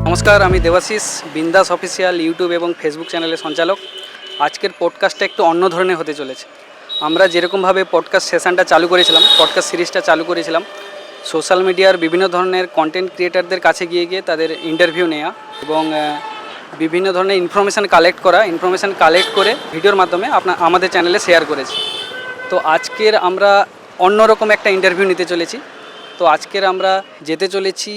নমস্কার, আমি দেবাশিস, বিন্দাস অফিসিয়াল ইউটিউব এবং ফেসবুক চ্যানেলের সঞ্চালক। আজকের পডকাস্টটা একটু অন্য ধরনের হতে চলেছে। আমরা যেরকমভাবে পডকাস্ট সেশনটা চালু করেছিলাম, পডকাস্ট সিরিজটা চালু করেছিলাম, সোশ্যাল মিডিয়ার বিভিন্ন ধরনের কন্টেন্ট ক্রিয়েটারদের কাছে গিয়ে তাদের ইন্টারভিউ নেওয়া এবং বিভিন্ন ধরনের ইনফরমেশান কালেক্ট করে ভিডিওর মাধ্যমে আমাদের চ্যানেলে শেয়ার করেছি। তো আজকের আমরা অন্যরকম একটা ইন্টারভিউ নিতে চলেছি। তো আজকের আমরা যেতে চলেছি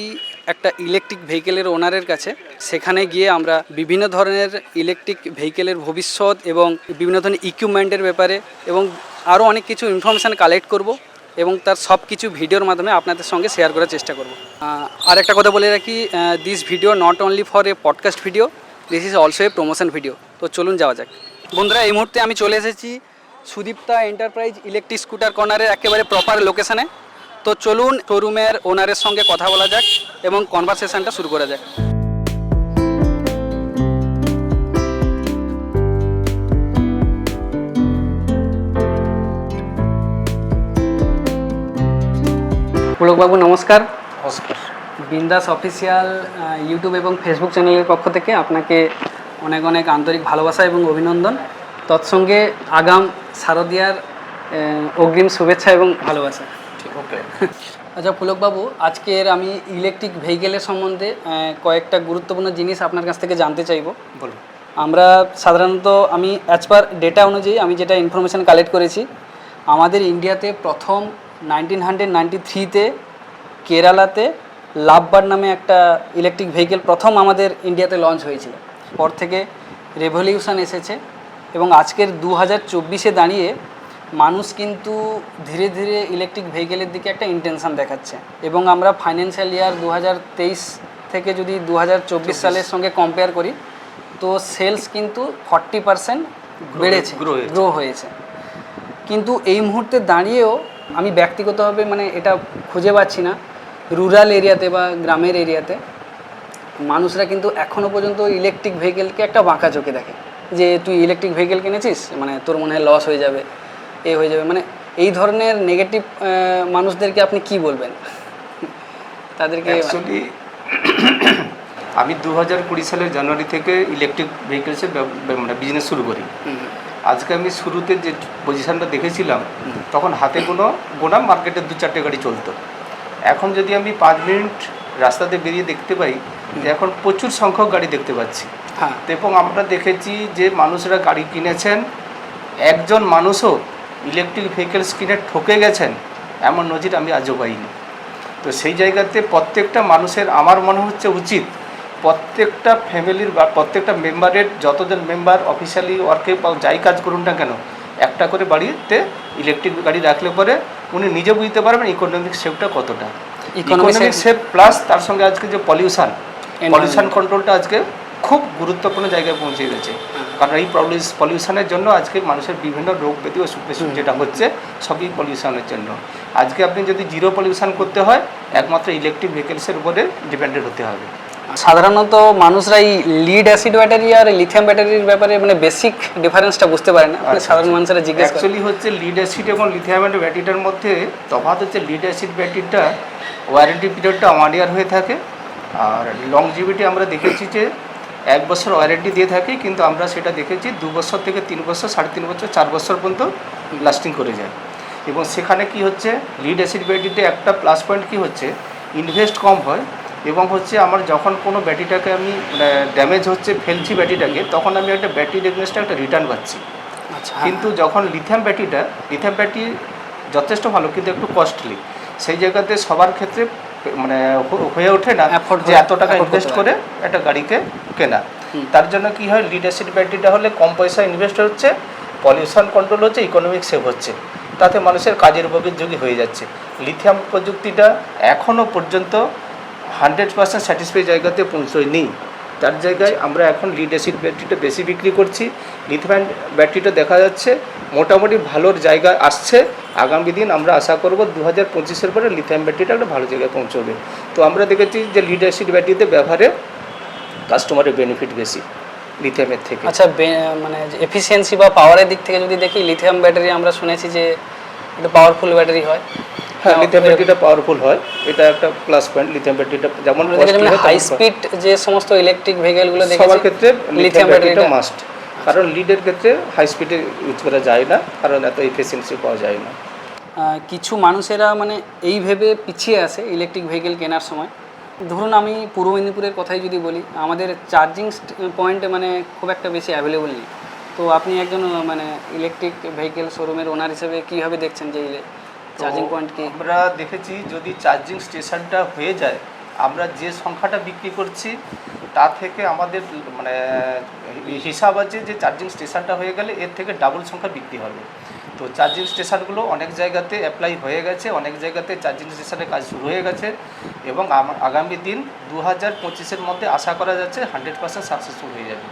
একটা ইলেকট্রিক ভেহিকেলের ওনারের কাছে। সেখানে গিয়ে আমরা বিভিন্ন ধরনের ইলেকট্রিক ভেহিকেলের ভবিষ্যৎ এবং বিভিন্ন ধরনের ইকুইপমেন্টের ব্যাপারে এবং আরও অনেক কিছু ইনফরমেশান কালেক্ট করব এবং তার সব কিছু ভিডিওর মাধ্যমে আপনাদের সঙ্গে শেয়ার করার চেষ্টা করব। আর একটা কথা বলে রাখি, this video not only for a podcast video, this is also a promotion video. তো চলুন যাওয়া যাক। বন্ধুরা, এই মুহূর্তে আমি চলে এসেছি সুদীপ্তা এন্টারপ্রাইজ ইলেকট্রিক স্কুটার কর্নারের একেবারে প্রপার লোকেশানে। তো চলুন শোরুমের ওনারের সঙ্গে কথা বলা যাক এবং কনভারসেশনটা শুরু করা যাক। পুলকবাবু নমস্কার। নমস্কার। বিন্দাস অফিসিয়াল ইউটিউব এবং ফেসবুক চ্যানেলের পক্ষ থেকে আপনাকে অনেক অনেক আন্তরিক ভালোবাসা এবং অভিনন্দন। তৎসঙ্গে আগাম শারদীয়ার অগ্রিম শুভেচ্ছা এবং ভালোবাসা। ঠিক, ওকে। আচ্ছা পুলকবাবু, আজকের আমি ইলেকট্রিক ভেহিকেলের সম্বন্ধে কয়েকটা গুরুত্বপূর্ণ জিনিস আপনার কাছ থেকে জানতে চাইব। বলুন। আমরা সাধারণত আমি অ্যাজ পার ডেটা অনুযায়ী আমি যেটা ইনফরমেশান কালেক্ট করেছি, আমাদের ইন্ডিয়াতে প্রথম 1993-তে কেরালাতে লাভবার্ড নামে একটা ইলেকট্রিক ভেহিকেল প্রথম আমাদের ইন্ডিয়াতে লঞ্চ হয়েছিল। পর থেকে রেভলিউশন এসেছে এবং আজকের 2024-এ দাঁড়িয়ে মানুষ কিন্তু ধীরে ধীরে ইলেকট্রিক ভেহিকেলের দিকে একটা ইন্টেনশন দেখাচ্ছে এবং আমরা ফাইন্যান্সিয়াল ইয়ার 2023 থেকে যদি 2024 সালের সঙ্গে কম্পেয়ার করি তো সেলস কিন্তু 40% বেড়েছে, গ্রো হয়েছে। কিন্তু এই মুহূর্তে দাঁড়িয়েও আমি ব্যক্তিগতভাবে এটা খুঁজে পাচ্ছি না রুরাল এরিয়াতে বা গ্রামের এরিয়াতে মানুষরা কিন্তু এখনও পর্যন্ত ইলেকট্রিক ভেহিকেলকে একটা বাঁকা চোখে দেখে যে তুই ইলেকট্রিক ভেহিকেল কিনেছিস তোর মনে হয় লস হয়ে যাবে, হয়ে যাবে। এই ধরনের নেগেটিভ মানুষদেরকে আপনি কি বলবেন তাদেরকে? অ্যাকচুয়ালি আমি 2020 সালের জানুয়ারি থেকে ইলেকট্রিক ভেহিকেলসের বিজনেস শুরু করি। আজকে আমি শুরুতে যে পজিশানটা দেখেছিলাম তখন হাতে গোনা মার্কেটে 2-4টে গাড়ি চলতো। এখন যদি আমি 5 মিনিট রাস্তাতে বেরিয়ে দেখতে পাই যে এখন প্রচুর সংখ্যক গাড়ি দেখতে পাচ্ছি। হ্যাঁ। এবং আমরা দেখেছি যে মানুষরা গাড়ি কিনেছেন, একজন মানুষও ইলেকট্রিক ভেহিকেলস কিনে ঠকে গেছেন এমন নজির আমি আজও পাইনি। তো সেই জায়গাতে প্রত্যেকটা মানুষের আমার মনে হচ্ছে উচিত প্রত্যেকটা ফ্যামিলির বা প্রত্যেকটা মেম্বারের যতজন মেম্বার অফিসিয়ালি ওয়ার্কে যাই কাজ করুন না কেন একটা করে বাড়িতে ইলেকট্রিক গাড়ি রাখলে পরে উনি নিজে বুঝতে পারবেন ইকোনমিক সেফটা কতটা। ইকোনমিক সেফ প্লাস তার সঙ্গে আজকে যে পলিউশন কন্ট্রোলটা আজকে খুব গুরুত্বপূর্ণ জায়গায় পৌঁছে গেছে। কারণ এই পলিউশনের জন্য আজকে মানুষের বিভিন্ন রোগ ব্যাধি ও যেটা হচ্ছে সবই পলিউশনের জন্য। আজকে আপনি যদি জিরো পলিউশন করতে হয় একমাত্র ইলেকট্রিক ভেহিকেলসের উপরে ডিপেন্ডেন্ট হতে হবে। সাধারণত মানুষরা এই লিড অ্যাসিড ব্যাটারি আর লিথিয়াম ব্যাটারির ব্যাপারে বেসিক ডিফারেন্সটা বুঝতে পারে না। সাধারণ মানুষরা জিজ্ঞেস করে। অ্যাকচুয়ালি হচ্ছে লিড অ্যাসিড এবং লিথিয়ামের ব্যাটারিটার মধ্যে তফাৎ হচ্ছে লিড অ্যাসিড ব্যাটারিটা ওয়ারেন্টি পিরিয়ডটা 1 ইয়ার হয়ে থাকে আর লংজিভিটি আমরা দেখেছি যে 1 বছর ওয়ারেন্টি দিয়ে থাকে, কিন্তু আমরা সেটা দেখেছি 2 বছর থেকে 3 বছর, 3.5 বছর, 4 বছর পর্যন্ত লাস্টিং করে যায়। এবং সেখানে কি হচ্ছে লিড অ্যাসিড ব্যাটারিতে একটা প্লাস পয়েন্ট কি হচ্ছে ইনভেস্ট কম হয় এবং হচ্ছে আমার যখন কোনো ব্যাটারিটাকে আমি ড্যামেজ হচ্ছে ফেলছি ব্যাটারিটাকে তখন আমি একটা ব্যাটারি এগেইনস্টে একটা রিটার্ন পাচ্ছি। আচ্ছা। কিন্তু যখন লিথিয়াম ব্যাটারি যথেষ্ট ভালো কিন্তু একটু কস্টলি, সেই জায়গাতে সবার ক্ষেত্রে হয়ে ওঠে না যে এত টাকা ইনভেস্ট করে একটা গাড়িকে কেনা। তার জন্য কি হয় লিড অ্যাসিড ব্যাটারিটা হলে কম পয়সা ইনভেস্ট হচ্ছে, পলিউশন কন্ট্রোল হচ্ছে, ইকোনমিক সেভ হচ্ছে, তাতে মানুষের কাজের উপযোগী হয়ে যাচ্ছে। লিথিয়াম প্রযুক্তিটা এখনও পর্যন্ত 100% স্যাটিসফাই জায়গাতে পৌঁছয়নি। তার জায়গায় আমরা এখন লিড অ্যাসিড ব্যাটারিটা বেশি বিক্রি করছি। লিথিয়াম ব্যাটারিটা দেখা যাচ্ছে মোটামুটি ভালোর জায়গায় আসছে। আগামী দিন আমরা আশা করব 2025-এর পরে লিথিয়াম ব্যাটারিটা একটা ভালো জায়গায় পৌঁছবে। তো আমরা দেখেছি যে লিড অ্যাসিড ব্যাটারিতে ব্যবহারে কাস্টমারের বেনিফিট বেশি লিথিয়ামের থেকে। আচ্ছা, এফিসিয়েন্সি বা পাওয়ারের দিক থেকে যদি দেখি লিথিয়াম ব্যাটারি আমরা শুনেছি যে একটু পাওয়ারফুল ব্যাটারি হয় হ্যাঁ, লিথিয়াম ব্যাটারিটা পাওয়ারফুল হয়, এটা একটা প্লাস পয়েন্ট। লিথিয়াম ব্যাটারিটা যেমন হাই স্পিড যে সমস্ত ইলেকট্রিক ভেহিকেলগুলো দেখেছি সবার ক্ষেত্রে লিথিয়াম ব্যাটারিটা মাস্ট, কারণ লিডের ক্ষেত্রে হাই স্পিডে ইউজ করা যায় না, কারণ এত এফিসিয়েন্সি পাওয়া যায় না। কিছু মানুষেরা মানে এই ভেবে পিছিয়ে আসে ইলেকট্রিক ভেহিকেল কেনার সময়। ধরুন আমি পূর্ব মেদিনীপুরের কথাই যদি বলি, আমাদের চার্জিং পয়েন্ট মানে খুব একটা বেশি অ্যাভেলেবল নেই। তো আপনি একজন মানে ইলেকট্রিক ভেহিকেল শোরুমের ওনার হিসেবে কীভাবে দেখছেন যে চার্জিং পয়েন্ট কি? আমরা দেখেছি যদি চার্জিং স্টেশনটা হয়ে যায়, আমরা যে সংখ্যাটা বিক্রি করছি তা থেকে আমাদের মানে হিসাব আছে যে চার্জিং স্টেশনটা হয়ে গেলে এর থেকে ডাবল সংখ্যা বিক্রি হবে। তো চার্জিং স্টেশনগুলো অনেক জায়গাতে অ্যাপ্লাই হয়ে গেছে, অনেক জায়গাতে চার্জিং স্টেশনের কাজ শুরু হয়ে গেছে, এবং আগামী দিন 2025-এর মধ্যে আশা করা যাচ্ছে 100% সাকসেসফুল হয়ে যাবে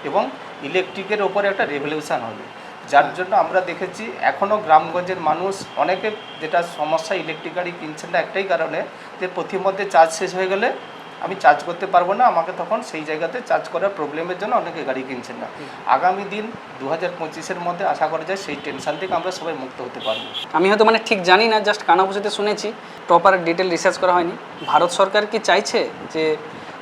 এবং ইলেকট্রিকের ওপরে একটা রেভলিউশন হবে। যার জন্য আমরা দেখেছি এখনও গ্রামগঞ্জের মানুষ অনেকে যেটা সমস্যা ইলেকট্রিক গাড়ি কিনছেন না একটাই কারণে, যে প্রতিমধ্যে চার্জ শেষ হয়ে গেলে আমি চার্জ করতে পারবো না, আমাকে তখন সেই জায়গাতে চার্জ করার প্রবলেমের জন্য অনেকে গাড়ি কিনছেন না। আগামী দিন 2025-এর মধ্যে আশা করা যায় সেই টেনশন থেকে আমরা সবাই মুক্ত হতে পারবো। আমি হয়তো মানে ঠিক জানি না, জাস্ট কানাপুষিতে শুনেছি, প্রপার ডিটেল রিসার্চ করা হয়নি। ভারত সরকার কি চাইছে যে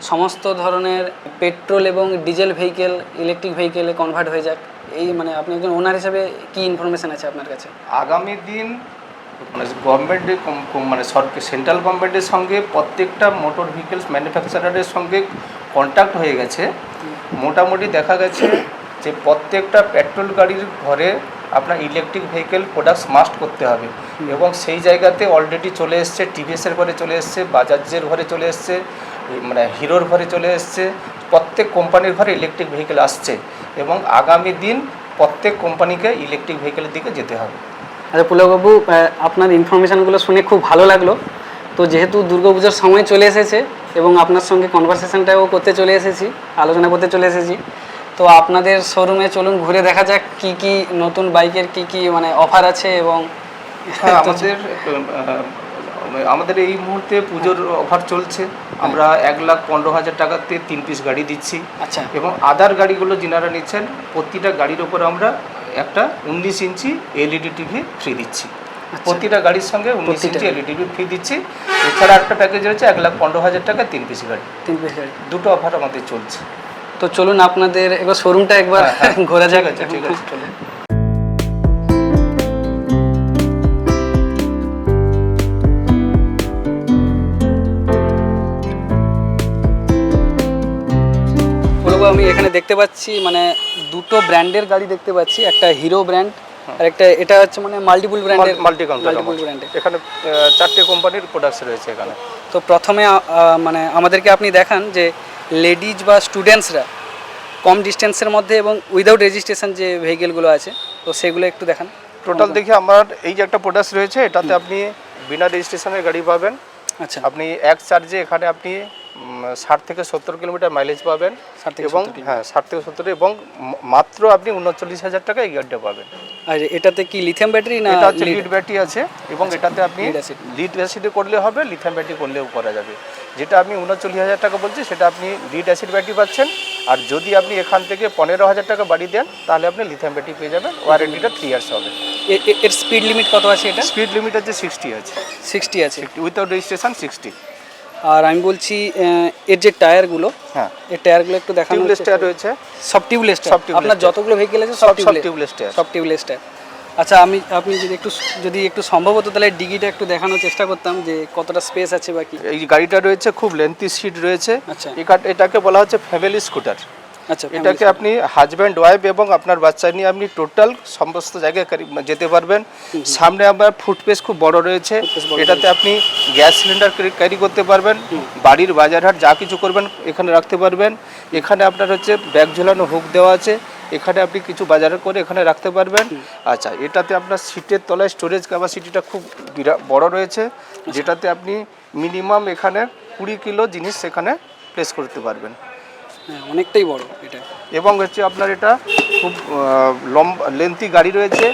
সমস্ত ধরনের পেট্রোল এবং ডিজেল ভেহিকেল ইলেকট্রিক ভেহিকেলে কনভার্ট হয়ে যাক? এই মানে আপনি একজন ওনার হিসেবে কি ইনফরমেশান আছে আপনার কাছে? আগামী দিন মানে গভর্নমেন্টের মানে সরকার সেন্ট্রাল গভর্নমেন্টের সঙ্গে প্রত্যেকটা মোটর ভেহিকেলস ম্যানুফ্যাকচারারের সঙ্গে কন্ট্যাক্ট হয়ে গেছে। মোটামুটি দেখা গেছে যে প্রত্যেকটা পেট্রোল গাড়ির ঘরে আপনার ইলেকট্রিক ভেহিকেল প্রোডাক্টস মাস্ট করতে হবে, এবং সেই জায়গাতে অলরেডি চলে এসছে, টিভিএসের ঘরে চলে এসছে, বাজাজের ঘরে চলে এসছে, মানে হিরোর ঘরে চলে এসছে, প্রত্যেক কোম্পানির ঘরে ইলেকট্রিক ভেহিকেল আসছে, এবং আগামী দিন প্রত্যেক কোম্পানিকে ইলেকট্রিক ভেহিকেলের দিকে যেতে হবে। আচ্ছা পুলকবাবু, আপনার ইনফরমেশানগুলো শুনে খুব ভালো লাগলো। তো যেহেতু দুর্গাপূজার সময় চলে এসেছে এবং আপনার সঙ্গে কনভারসেশনটাও করতে চলে এসেছি, আলোচনা করতে চলে এসেছি, তো আপনাদের শোরুমে চলুন ঘুরে দেখা যাক কি কি নতুন বাইকের কি কি মানে অফার আছে। এবং হ্যাঁ, আমাদের এই মুহূর্তে পুজোর অফার চলছে। আমরা 1,15,000 টাকাতে 3 পিস গাড়ি দিচ্ছি। আচ্ছা, এবং আদার গাড়িগুলো যিনারা নিচ্ছেন প্রতিটা গাড়ির ওপর আমরা একটা 19 ইঞ্চি এলইডি টিভি ফ্রি দিচ্ছি। প্রতিটা গাড়ির সঙ্গে 19 ইঞ্চি এলইডি টিভি ফ্রি দিচ্ছি। এছাড়া একটা প্যাকেজ রয়েছে 1,15,000 টাকা 3 পিস গাড়ি। 3 পিস গাড়ি, দুটো অফার আমাদের চলছে। তো চলুন আপনাদের এবার শোরুমটা একবার ঘোরা যাক। ঠিক আছে, চলুন। আমি এখানে দেখতে পাচ্ছি মানে দুটো ব্র্যান্ডের গাড়ি দেখতে পাচ্ছি, একটা হিরো ব্র্যান্ড আর একটা এটা হচ্ছে মানে মাল্টিপল ব্র্যান্ডের। মাল্টিপল ব্র্যান্ডের এখানে 4টে কোম্পানির প্রোডাক্টস রয়েছে এখানে। তো প্রথমে মানে আমাদেরকে আপনি দেখান যে লেডিজ বা স্টুডেন্টসরা কম ডিস্টেন্সের মধ্যে এবং উইদাউট রেজিস্ট্রেশন যে ভেহিকেলগুলো আছে, তো সেগুলো একটু দেখান। টোটাল দেখি আমার এই যে একটা প্রোডাক্টস রয়েছে, এটাতে আপনি বিনা রেজিস্ট্রেশনের গাড়ি পাবেন। আচ্ছা, আপনি এক চার্জে এখানে আপনি 60 থেকে 70 কিলোমিটার মাইলেজ পাবেন, এবং হ্যাঁ 60 থেকে 70, এবং মাত্র আপনি 39,000 টাকা এই গাড়িটা পাবেন। আর এটাতে কি লিথিয়াম ব্যাটারি না? এটা হচ্ছে লিড ব্যাটারি আছে, এবং এটাতে আপনি লিড অ্যাসিডে করলে হবে, লিথিয়াম ব্যাটারি করলেও করা যাবে। যেটা আমি 39,000 টাকা বলছি সেটা আপনি লিড অ্যাসিড ব্যাটারি পাচ্ছেন, আর যদি আপনি এখান থেকে 15,000 টাকা বাড়ি দেন তাহলে আপনি লিথিয়াম ব্যাটারি পেয়ে যাবেন। ওয়ারেন্টিটা 3 ইয়ার্স হবে। এর স্পিড লিমিট কত আছে? এটা স্পিড লিমিট আছে 60 আছে। 60 আছে উইথাউট রেজিস্ট্রেশন 60। আর আমি বলছি এর যে টায়ারগুলো, হ্যাঁ এই টায়ারগুলো একটু দেখানো। টিউবলেস টায়ার রয়েছে, সব টিউবলেস টায়ার। আপনার যতগুলো ভেহিকেল আছে সব টিউবলেস টায়ার, সব টিউবলেস টায়ার। আচ্ছা, আপনি যদি একটু সম্ভব হতো তাহলে ডিগিটা একটু দেখানোর চেষ্টা করতাম যে কতটা স্পেস আছে বা কি। এই গাড়িটা রয়েছে খুব লেন্থি সিট রয়েছে। আচ্ছা, এটাকে বলা হচ্ছে ফ্যামিলি স্কুটার। আচ্ছা, এটাকে আপনি হাজব্যান্ড ওয়াইফ এবং আপনার বাচ্চা নিয়ে আপনি টোটাল সমস্ত জায়গায় যেতে পারবেন। সামনে আবার ফুটপেস খুব বড় রয়েছে, এটাতে আপনি গ্যাস সিলিন্ডার ক্যারি করতে পারবেন, বাড়ির বাজারহাট যা কিছু করবেন এখানে রাখতে পারবেন। এখানে আপনার হচ্ছে ব্যাগ ঝোলানো হুক দেওয়া আছে, এখানে আপনি কিছু বাজার করে এখানে রাখতে পারবেন। আচ্ছা, এটাতে আপনার সিটের তলায় স্টোরেজ ক্যাপাসিটিটা খুব বড় রয়েছে, যেটাতে আপনি মিনিমাম এখানে 20 কিলো জিনিস সেখানে প্লেস করতে পারবেন। হ্যাঁ, অনেকটাই বড় এটা। এবং হচ্ছে আপনার এটা খুব লম্বা লেন্থি গাড়ি রয়েছে,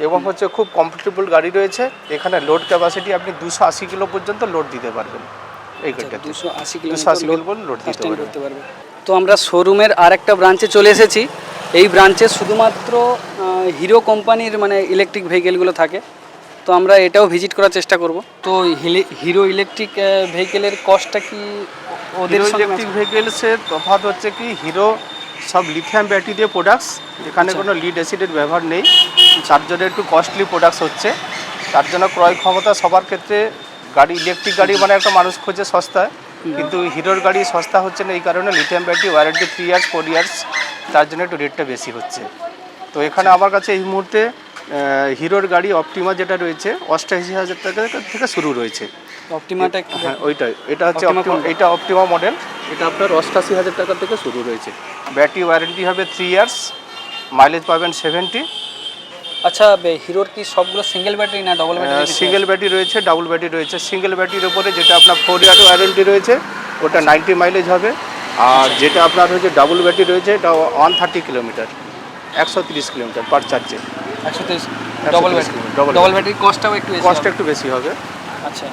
এবং হচ্ছে খুব কমফোর্টেবল গাড়ি রয়েছে। এখানে লোড ক্যাপাসিটি আপনি 280 কিলো পর্যন্ত লোড দিতে পারবেন। এই গাড়িটা 280 কিলো লোড দিতে পারবেন। তো আমরা শোরুমের আরেকটা ব্রাঞ্চে চলে এসেছি। এই ব্রাঞ্চে শুধুমাত্র হিরো কোম্পানির মানে ইলেকট্রিক ভেহিকেলগুলো থাকে। তো আমরা এটাও ভিজিট করার চেষ্টা করব। তো হিরো ইলেকট্রিক ভেহিকেলের কস্টটা কি ওদের হিরো সঙ্গে ইলেকট্রিক ভেহিকেলসের তফাৎ হচ্ছে কি, হিরো সব লিথিয়াম ব্যাটারি দিয়ে প্রোডাক্টস, এখানে আচ্ছা। কোনো লিড অ্যাসিডের ব্যবহার নেই, তার জন্য একটু কস্টলি প্রোডাক্টস হচ্ছে। তার জন্য ক্রয় ক্ষমতা সবার ক্ষেত্রে, গাড়ি ইলেকট্রিক গাড়ি মানে একটা মানুষ খোঁজে সস্তা, কিন্তু হিরোর গাড়ি সস্তা হচ্ছে না এই কারণে lithium battery, warranty 3 years 4 years, তার জন্য একটু রেটটা বেশি হচ্ছে। তো এখানে আমার কাছে এই মুহূর্তে হিরোর গাড়ি অপটিমা যেটা রয়েছে 88,000 টাকা থেকে শুরু রয়েছে। অপটিমাটা একটু হ্যাঁ ওইটাই, এটা হচ্ছে Optima অপটিমা, এটা অপটিমা মডেল, এটা আপনার 88,000 টাকা থেকে শুরু রয়েছে। ব্যাটারি ওয়ারেন্টি হবে 3 ইয়ার্স, মাইলেজ পাবেন 70। আচ্ছা, হিরোর কি সবগুলো সিঙ্গেল ব্যাটারি না ডবল ব্যাটারি? সিঙ্গেল ব্যাটারি রয়েছে, ডাবল ব্যাটারি রয়েছে। সিঙ্গেল ব্যাটারির উপরে যেটা আপনার 4 ইয়ার ওয়ারেন্টি রয়েছে ওটা 90 মাইলেজ হবে, আর যেটা আপনার হচ্ছে ডাবল ব্যাটারি রয়েছে এটা 130 কিলোমিটার, 130 কিলোমিটার পার চার্জে। 130 ডবল ব্যাটারি। ডবল ব্যাটারির কস্টটাও একটু বেশি, কস্ট একটু বেশি হবে। আচ্ছা,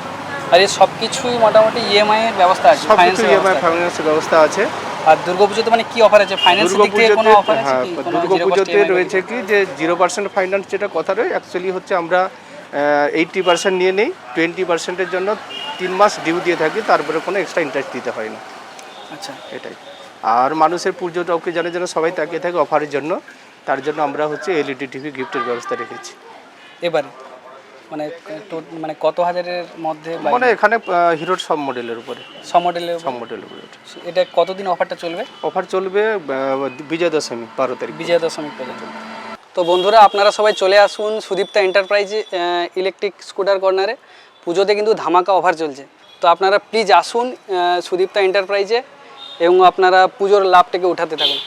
আর এই সব কিছুই মোটামুটি ইএমআই এর ব্যবস্থা আছে, সব কিছু ইএমআই ফাইন্যান্সের ব্যবস্থা আছে। আর দুর্গাপুজোতে মানে কি অফার আছে? ফাইন্যান্সের দিক থেকে কোনো অফার আছে কি? দুর্গাপুজোতে রয়েছে কি যে 0% ফাইন্যান্স যেটা কথা রয়েছে, অ্যাকচুয়ালি হচ্ছে আমরা 80% নিয়ে নেই, 20%-এর জন্য 3 মাস ডিউ দিয়ে থাকি, তারপরে কোনো এক্সট্রা ইন্টারেস্ট দিতে হয় না। আচ্ছা, এটাই। আর মানুষের পুজোটা ওকে জানে যেন সবাই তাকিয়ে থাকে অফারের জন্য, তার জন্য আমরা হচ্ছে এলইডি টিভি গিফটের ব্যবস্থা রেখেছি এবারে মানে মানে কত হাজারের মধ্যে? মানে এখানে হিরোর সব মডেলের উপরে, সব মডেলের উপরে। এটা কতদিন অফারটা চলবে? অফার চলবে বিজয়া দশমী 12 তারিখ, বিজয়া দশমী পর্যন্ত। তো বন্ধুরা, আপনারা সবাই চলে আসুন সুদীপ্তা এন্টারপ্রাইজ ইলেকট্রিক স্কুটার কর্নারে। পুজোতে কিন্তু ধামাকা অফার চলছে, তো আপনারা প্লিজ আসুন সুদীপ্তা এন্টারপ্রাইজে এবং আপনারা পুজোর লাভটাকে উঠাতে থাকুন।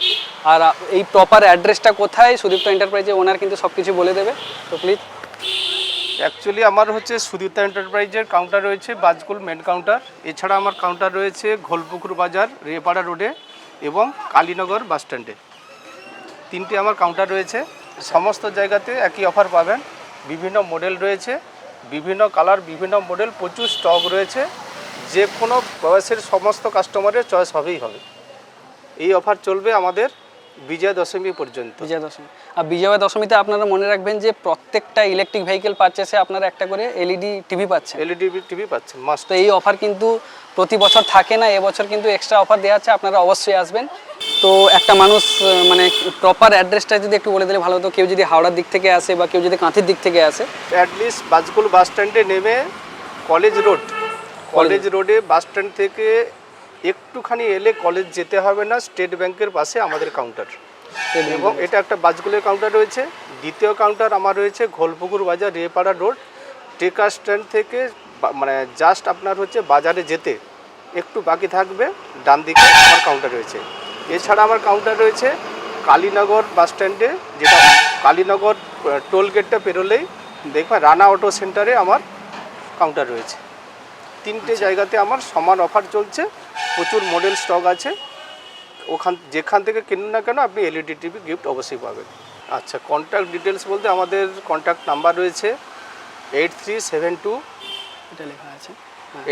আর এই প্রপার অ্যাড্রেসটা কোথায় সুদীপ্তা এন্টারপ্রাইজে ওনার কিন্তু সব কিছু বলে দেবে, তো প্লিজ। অ্যাকচুয়ালি আমার হচ্ছে সুদীপ্তা এন্টারপ্রাইজের কাউন্টার রয়েছে বাজকুল মেন কাউন্টার, এছাড়া আমার কাউন্টার রয়েছে ঘোলপুকুর বাজার রেপাড়া রোডে এবং কালীনগর বাস স্ট্যান্ডে। 3টে আমার কাউন্টার রয়েছে, সমস্ত জায়গাতে একই অফার পাবেন। বিভিন্ন মডেল রয়েছে, বিভিন্ন কালার, বিভিন্ন মডেল, প্রচুর স্টক রয়েছে, যে কোনো বয়সের সমস্ত কাস্টমারের চয়েস হবেই হবে। এই অফার চলবে আমাদের বিজয়া দশমী পর্যন্ত। বিজয়া দশমী। আর বিজয়া দশমীতে আপনারা মনে রাখবেন যে প্রত্যেকটা ইলেকট্রিক ভেহিকেল পারচেসে আপনারা একটা করে এলইডি টিভি পাচ্ছেন। এলইডি টিভি পাচ্ছেন মাস্ট। তো এই অফার কিন্তু প্রতি বছর থাকে না, এবছর কিন্তু এক্সট্রা অফার দেওয়া আছে, আপনারা অবশ্যই আসবেন। তো একটা মানুষ মানে প্রপার অ্যাড্রেসটা যদি একটু বলে দিলে ভালো হতো, কেউ যদি হাওড়ার দিক থেকে আসে বা কেউ যদি কাঁথির দিক থেকে আসে। অ্যাটলিস্ট বাজকুল বাস স্ট্যান্ডে নেমে কলেজ রোডে বাস স্ট্যান্ড থেকে একটুখানি এলে কলেজ যেতে হবে না, স্টেট ব্যাংকের পাশে আমাদের কাউন্টার, এবং এটা একটা বাজকুলের কাউন্টার রয়েছে। দ্বিতীয় কাউন্টার আমার রয়েছে ঘোলপুকুর বাজার রেপাড়া রোড, টেকা স্ট্যান্ড থেকে মানে জাস্ট আপনার হচ্ছে বাজারে যেতে একটু বাকি থাকবে, ডান দিকে আমার কাউন্টার রয়েছে। এছাড়া আমার কাউন্টার রয়েছে কালীনগর বাস স্ট্যান্ডে, যেটা কালীনগর টোল গেটটা পেরোলেই দেখবেন রানা অটো সেন্টারে আমার কাউন্টার রয়েছে। 3টে জায়গাতে আমার সমান অফার চলছে, প্রচুর মডেল স্টক আছে। যেখান থেকে কিনুন না কেন আপনি এলইডি টিভি গিফট অবশ্যই পাবেন। আচ্ছা, কন্ট্যাক্ট ডিটেলস বলতে আমাদের কন্ট্যাক্ট নাম্বার রয়েছে 8372 এটা লেখা আছে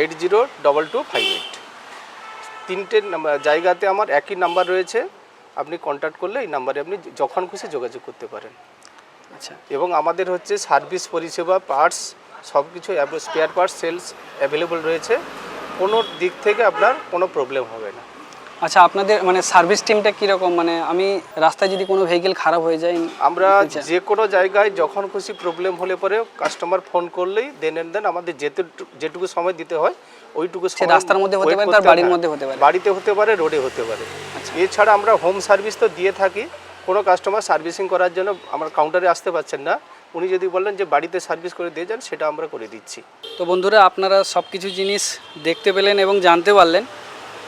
802258। 3টে জায়গাতে আমার একই নাম্বার রয়েছে, আপনি কন্ট্যাক্ট করলে এই নাম্বারে আপনি যখন খুশি যোগাযোগ করতে পারেন। আচ্ছা, এবং আমাদের হচ্ছে সার্ভিস পরিষেবা, পার্টস সব কিছু, স্পেয়ার পার্টস সেলস অ্যাভেলেবল রয়েছে, কোনো দিক থেকে আপনার কোনো প্রবলেম হবে না। আচ্ছা, আপনাদের মানে সার্ভিস টিমটা কীরকম? মানে আমি রাস্তায় যদি কোনো ভেহিকেল খারাপ হয়ে যায়, আমরা যে কোনো জায়গায় যখন খুশি প্রবলেম হলে পরে কাস্টমার ফোন করলেই দেন আমাদের যেটুকু সময় দিতে হয় ওইটুকু সময়, রাস্তার মধ্যে হতে পারে, তার বাড়ির মধ্যে হতে পারে, বাড়িতে হতে পারে, রোডে হতে পারে। এছাড়া আমরা হোম সার্ভিস তো দিয়ে থাকি। কোনো কাস্টমার সার্ভিসিং করার জন্য আমার কাউন্টারে আসতে পারছেন না, উনি যদি বলেন যে বাড়িতে সার্ভিস করে দিয়ে যান, সেটা আমরা করে দিচ্ছি। তো বন্ধুরা, আপনারা সব কিছু জিনিস দেখতে পেলেন এবং জানতে পারলেন।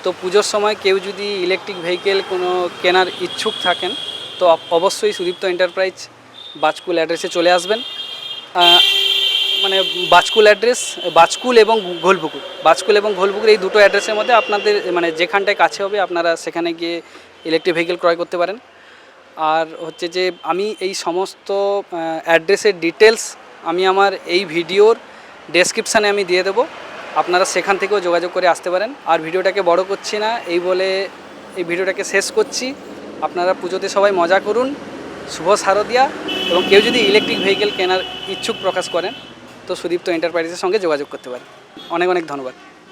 তো পুজোর সময় কেউ যদি ইলেকট্রিক ভেহিকেল কোনো কেনার ইচ্ছুক থাকেন, তো অবশ্যই সুদীপ্ত এন্টারপ্রাইজ বাজকুল অ্যাড্রেসে চলে আসবেন। মানে বাজকুল অ্যাড্রেস, বাজকুল এবং ঘোলপুকুর এই দুটো অ্যাড্রেসের মধ্যে আপনাদের মানে যেখানটায় কাছে হবে আপনারা সেখানে গিয়ে ইলেকট্রিক ভেহিকেল ক্রয় করতে পারেন। আর হচ্ছে যে আমি এই সমস্ত অ্যাড্রেসের ডিটেলস আমি আমার এই ভিডিওর ডেসক্রিপশানে আমি দিয়ে দেবো, আপনারা সেখান থেকেও যোগাযোগ করে আসতে পারেন। আর ভিডিওটাকে বড় করছি না, এই বলে এই ভিডিওটাকে শেষ করছি। আপনারা পুজোতে সবাই মজা করুন, শুভ শারদিয়া। এবং কেউ যদি ইলেকট্রিক ভেহিকেল কেনার ইচ্ছুক প্রকাশ করেন তো সুদীপ্ত এন্টারপ্রাইজের সঙ্গে যোগাযোগ করতে পারেন। অনেক অনেক ধন্যবাদ।